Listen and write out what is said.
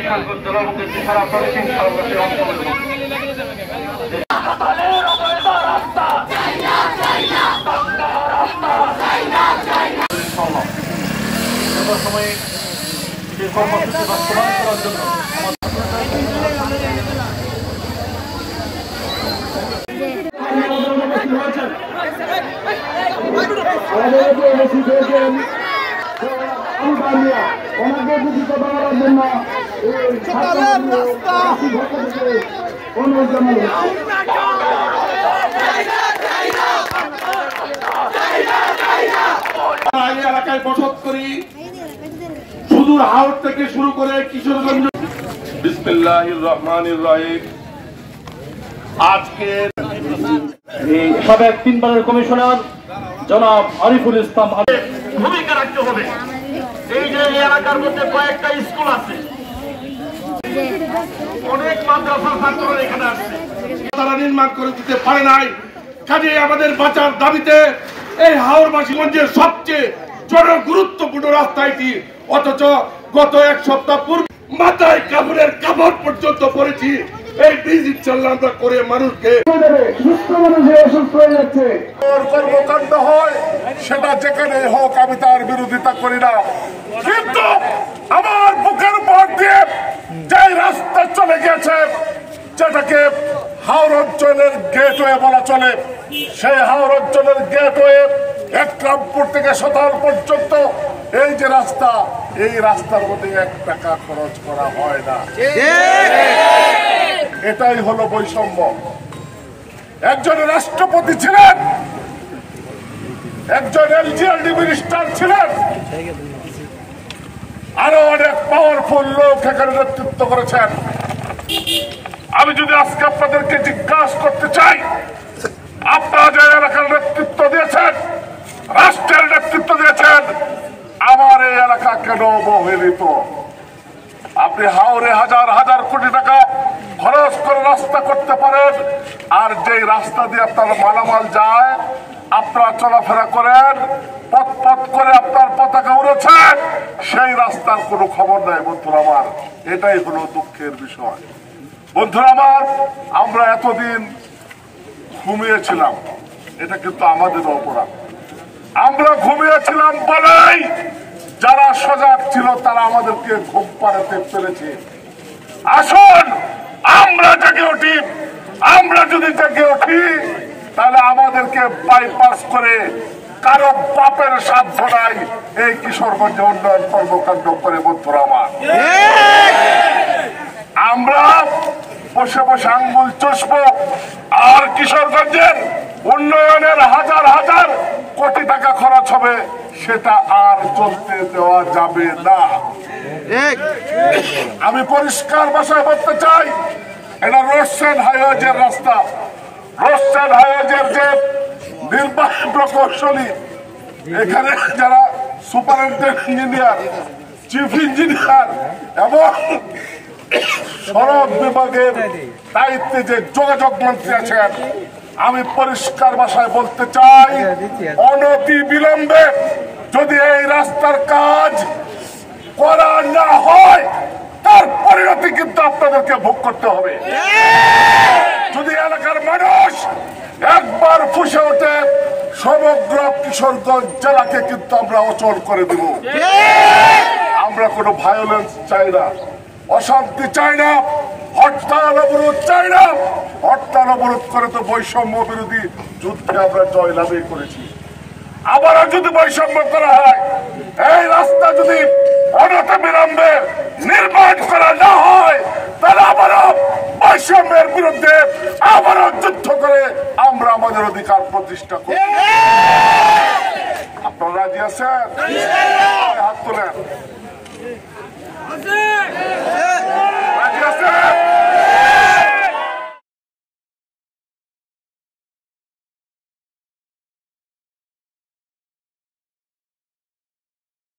সারা করেছেন সময়ে এই কর্মসূচি বাস্তবায়ন করার জন্য এলাকায় বসত করি সুদূর হাওড় থেকে শুরু করে কিশোরগঞ্জ। বিসমিল্লাহির রহমানির রহিম। আজকে সাবেক 3 বারের কমিশনার জনাব আরিফুল ইসলাম ভূমিকা রাখতে হবে। এই যে এলাকার মধ্যে কয়েকটা স্কুল আছে, অনেক মাদ্রাসা ছাত্ররা এখানে আসছে, তারা নির্মাণ করে দিতে পারে নাই। কাজে আমাদের বাঁচার দাবিতে এই হাওড়বাসীগঞ্জের সবচেয়ে গুরুত্বপূর্ণ রাস্তা এটি, অথচ গত 1 সপ্তাহ পূর্বে মাথায় কাপড়ের কাপড় পর্যন্ত পড়েছি। এই ব্রিজ ইনশাআল্লাহ আমরা করে মানুষকে সুস্থ মানুষে অসুস্থ হয়ে যাচ্ছে। কর্মকাণ্ড হয় সেটা যেখানে হোক, আমি তার বিরোধিতা করি না, কিন্তু আমার বুকের উপর দিয়ে যে রাস্তা চলে গেছে, যেটাকে হাওড় অঞ্চলের গেটওয়ে বলা চলে, সেই হাওড় অঞ্চলের গেটওয়ে একরামপুর থেকে সদর পর্যন্ত এই যে রাস্তা, এই রাস্তার মধ্যে 1 টাকা খরচ করা হয় না। এটাই হলো বৈষম্য। একজন রাষ্ট্রপতি ছিলেন, একজন এলজিআরডি মিনিস্টার ছিলেন, আরো অনেক পাওয়ারফুল লোক এখানে নেতৃত্ব করেছেন। আমি যদি আজকে আপনাদেরকে জিজ্ঞাসা করতে চাই, আপনারা যে এলাকার নেতৃত্ব দিয়েছেন, রাষ্ট্রের নেতৃত্ব দিয়েছেন, আমার এই এলাকা কেন অবহেলিত? আপনি হাওড়ে হাজার হাজার কোটি টাকা খরচ করে রাস্তা করতে পারেন, আর যে রাস্তা দিয়ে আপনার মালামাল যায়, আপনারা চলাফেরা করেন, পথ পথ করে আপনার পতাকা উড়েছেন, সেই রাস্তার কোনো খবর নাই। বন্ধুরা আমার, এটাই হলো দুঃখের বিষয়। বন্ধুরা আমার, আমরা এতদিন ঘুমিয়েছিলাম, এটা কিন্তু আমাদের অপরাধ। আমরা ঘুমিয়েছিলাম বলেই যারা সজাগ ছিল তারা আমাদেরকে ঘুম পাড়াতে পেরেছে। আসুন আমরা জেগে উঠি। আমরা যদি জেগে উঠি তাহলে আমাদেরকে বাইপাস করে কারো বাপের সাধ্য নাই এই কিশোরগঞ্জে উন্নয়ন কর্মকাণ্ড করে। বন্ধুরা আমার, আমরা বসে বসে আঙ্গুল চষবো আর কিশোরগঞ্জের উন্নয়নের হাজার হাজার কোটি টাকা খরচ হবে, সেটা আর চলতে দেওয়া যাবে না। আমি পরিষ্কার ভাষায় বলতে চাই, এটা রোডসাইড হাইওয়েজের রাস্তা। রোডসাইড হাইওয়েজের যে নির্বাহী প্রকৌশলী, এখানে যারা সুপারিনটেন্ডেন্ট ইঞ্জিনিয়ার, চিফ ইঞ্জিনিয়ার এবং সড়ক বিভাগের দায়িত্বে যে যোগাযোগ মন্ত্রী আছেন, আমি পরিষ্কার ভাষায় বলতে চাই, অনতি বিলম্বে যদি এই রাস্তার কাজ করা না হয়, তার পরিণতি কিন্তু আপনাদেরকে ভোগ করতে হবে। যদি এলাকার মানুষ একবার ফুঁসে ওঠে, সমগ্র কিশোরগঞ্জ জেলাকে কিন্তু আমরা অচল করে দেব। আমরা কোনো ভায়োলেন্স চাই না, অশান্তি চাই না, হরতাল অবরোধ চাই না। হরতাল অবরোধ করে তো বৈষম্য বিরোধী যুদ্ধে আমরা জয়লাভই করেছি। আবারও যদি বৈষম্য করা হয়, এই রাস্তা যদি অনতি বিলম্বে নির্মাণ করা না হয়, তাহলে আবারও বৈষম্যের বিরুদ্ধে আবারও যুদ্ধ করে আমরা আমাদের অধিকার প্রতিষ্ঠা করব। আপনারা রাজি আছেন? হাত তোলেন।